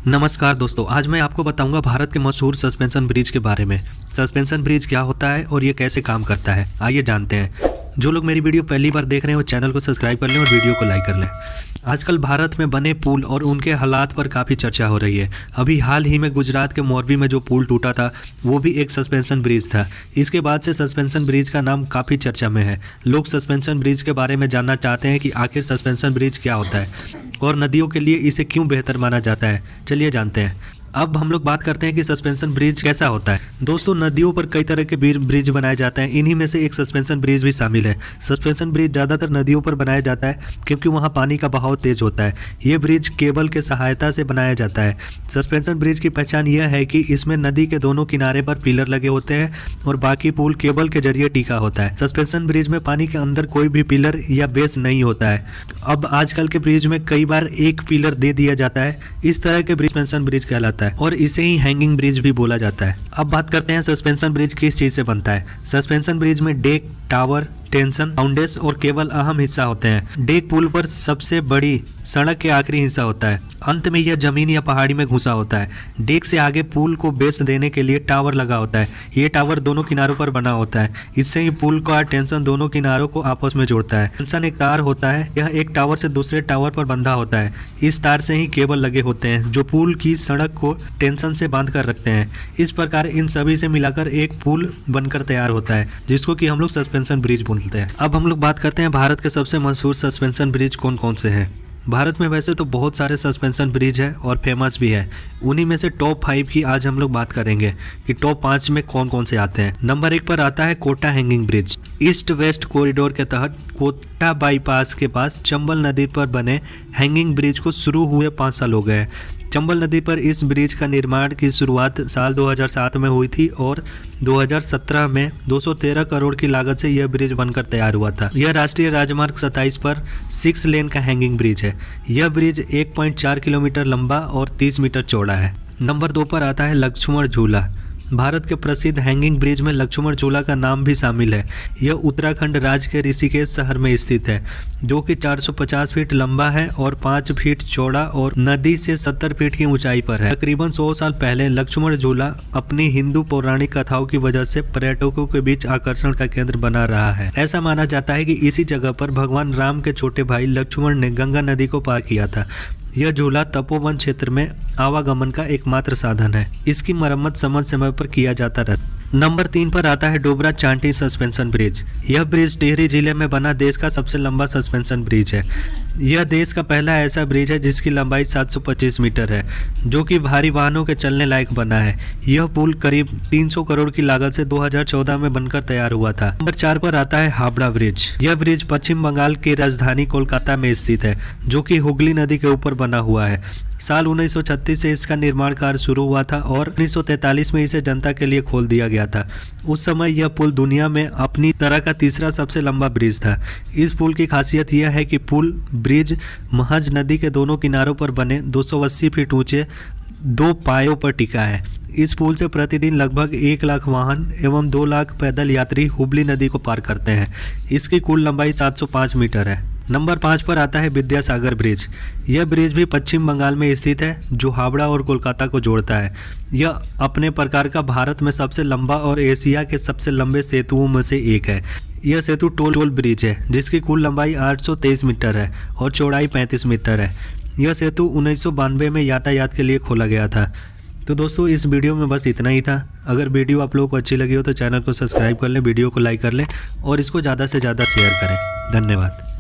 नमस्कार दोस्तों, आज मैं आपको बताऊंगा भारत के मशहूर सस्पेंशन ब्रिज के बारे में। सस्पेंशन ब्रिज क्या होता है और ये कैसे काम करता है, आइए जानते हैं। जो लोग मेरी वीडियो पहली बार देख रहे हैं वो चैनल को सब्सक्राइब कर लें और वीडियो को लाइक कर लें। आजकल भारत में बने पुल और उनके हालात पर काफ़ी चर्चा हो रही है। अभी हाल ही में गुजरात के मोरबी में जो पुल टूटा था वो भी एक सस्पेंशन ब्रिज था। इसके बाद से सस्पेंशन ब्रिज का नाम काफ़ी चर्चा में है। लोग सस्पेंशन ब्रिज के बारे में जानना चाहते हैं कि आखिर सस्पेंशन ब्रिज क्या होता है और नदियों के लिए इसे क्यों बेहतर माना जाता है। चलिए जानते हैं। अब हम लोग बात करते हैं कि सस्पेंशन ब्रिज कैसा होता है। दोस्तों, नदियों पर कई तरह के ब्रिज बनाए जाते हैं, इन्हीं में से एक सस्पेंशन ब्रिज भी शामिल है। सस्पेंशन ब्रिज ज़्यादातर नदियों पर बनाया जाता है क्योंकि वहां पानी का बहाव तेज होता है। ये ब्रिज केबल के सहायता से बनाया जाता है। सस्पेंशन ब्रिज की पहचान यह है कि इसमें नदी के दोनों किनारे पर पिलर लगे होते हैं और बाकी पुल केबल के जरिए टिका होता है। सस्पेंशन ब्रिज में पानी के अंदर कोई भी पिलर या बेस नहीं होता है। अब आजकल के ब्रिज में कई बार एक पिलर दे दिया जाता है। इस तरह के ब्रिज सस्पेंशन ब्रिज कहलाता है और इसे ही हैंगिंग ब्रिज भी बोला जाता है। अब बात करते हैं सस्पेंशन ब्रिज किस चीज से बनता है। सस्पेंशन ब्रिज में डेक, टावर, टेंशन, फाउंडेशन और केबल अहम हिस्सा होते हैं। डेक पुल पर सबसे बड़ी सड़क के आखिरी हिस्सा होता है। अंत में यह जमीन या पहाड़ी में घुसा होता है। डेक से आगे पुल को बेस देने के लिए टावर लगा होता है। ये टावर दोनों किनारों पर बना होता है। इससे ही पुल का टेंशन दोनों किनारों को आपस में जोड़ता है। टेंशन एक तार होता है, यह एक टावर से दूसरे टावर पर बंधा होता है। इस तार से ही केबल लगे होते हैं जो पुल की सड़क को टेंशन से बांध कर रखते हैं। इस प्रकार इन सभी से मिलाकर एक पुल बनकर तैयार होता है जिसको कि हम लोग सस्पेंशन ब्रिज बोलते हैं। अब हम लोग बात करते हैं भारत के सबसे मशहूर सस्पेंशन ब्रिज कौन कौन से हैं। भारत में वैसे तो बहुत सारे सस्पेंशन ब्रिज है और फेमस भी है। उन्हीं में से टॉप 5 की आज हम लोग बात करेंगे कि टॉप 5 में कौन कौन से आते हैं। नंबर 1 पर आता है Kota hanging bridge. East west corridor के तहत कोटा बाईपास के पास चंबल नदी पर बने हैंगिंग ब्रिज को शुरू हुए 5 साल हो गए। चंबल नदी पर इस ब्रिज का निर्माण की शुरुआत साल 2007 में हुई थी और 2017 में 213 करोड़ की लागत से यह ब्रिज बनकर तैयार हुआ था। यह राष्ट्रीय राजमार्ग 27 पर 6 लेन का हैंगिंग ब्रिज है। यह ब्रिज 1.4 किलोमीटर लंबा और 30 मीटर चौड़ा है। नंबर 2 पर आता है लक्ष्मण झूला। भारत के प्रसिद्ध हैंगिंग ब्रिज में लक्ष्मण झूला का नाम भी शामिल है। यह उत्तराखंड राज्य के ऋषिकेश शहर में स्थित है, जो कि 450 फीट लंबा है और 5 फीट चौड़ा और नदी से 70 फीट की ऊंचाई पर है। तकरीबन 100 साल पहले लक्ष्मण झूला अपनी हिंदू पौराणिक कथाओं की वजह से पर्यटकों के बीच आकर्षण का केंद्र बना रहा है। ऐसा माना जाता है कि इसी जगह पर भगवान राम के छोटे भाई लक्ष्मण ने गंगा नदी को पार किया था। यह झूला तपोवन क्षेत्र में आवागमन का एकमात्र साधन है। इसकी मरम्मत समय समय पर किया जाता रहता है। नंबर 3 पर आता है डोबरा चांटी सस्पेंशन ब्रिज। यह ब्रिज टिहरी जिले में बना देश का सबसे लंबा सस्पेंशन ब्रिज है। यह देश का पहला ऐसा ब्रिज है जिसकी लंबाई 725 मीटर है, जो कि भारी वाहनों के चलने लायक बना है। यह पुल करीब 300 करोड़ की लागत से 2014 में बनकर तैयार हुआ था। नंबर 4 पर आता है हावड़ा ब्रिज। यह ब्रिज पश्चिम बंगाल की राजधानी कोलकाता में स्थित है, जो कि हुगली नदी के ऊपर बना हुआ है। साल 1936 से इसका निर्माण कार्य शुरू हुआ था और 1943 में इसे जनता के लिए खोल दिया गया था। उस समय यह पुल दुनिया में अपनी तरह का तीसरा सबसे लंबा ब्रिज था। इस पुल की खासियत यह है कि पुल ब्रिज महज नदी के दोनों किनारों पर बने 280 फीट ऊंचे 2 पायों पर टिका है। इस पुल से प्रतिदिन लगभग 1 लाख वाहन एवं 2 लाख पैदल यात्री हुगली नदी को पार करते हैं। इसकी कुल लंबाई 705 मीटर है। नंबर 5 पर आता है विद्यासागर ब्रिज। यह ब्रिज भी पश्चिम बंगाल में स्थित है, जो हावड़ा और कोलकाता को जोड़ता है। यह अपने प्रकार का भारत में सबसे लंबा और एशिया के सबसे लंबे सेतुओं में से एक है। यह सेतु टोल ब्रिज है जिसकी कुल लंबाई 823 मीटर है और चौड़ाई 35 मीटर है। यह सेतु 1992 में यातायात के लिए खोला गया था। तो दोस्तों, इस वीडियो में बस इतना ही था। अगर वीडियो आप लोगों को अच्छी लगी हो तो चैनल को सब्सक्राइब कर लें, वीडियो को लाइक कर लें और इसको ज़्यादा से ज़्यादा शेयर करें। धन्यवाद।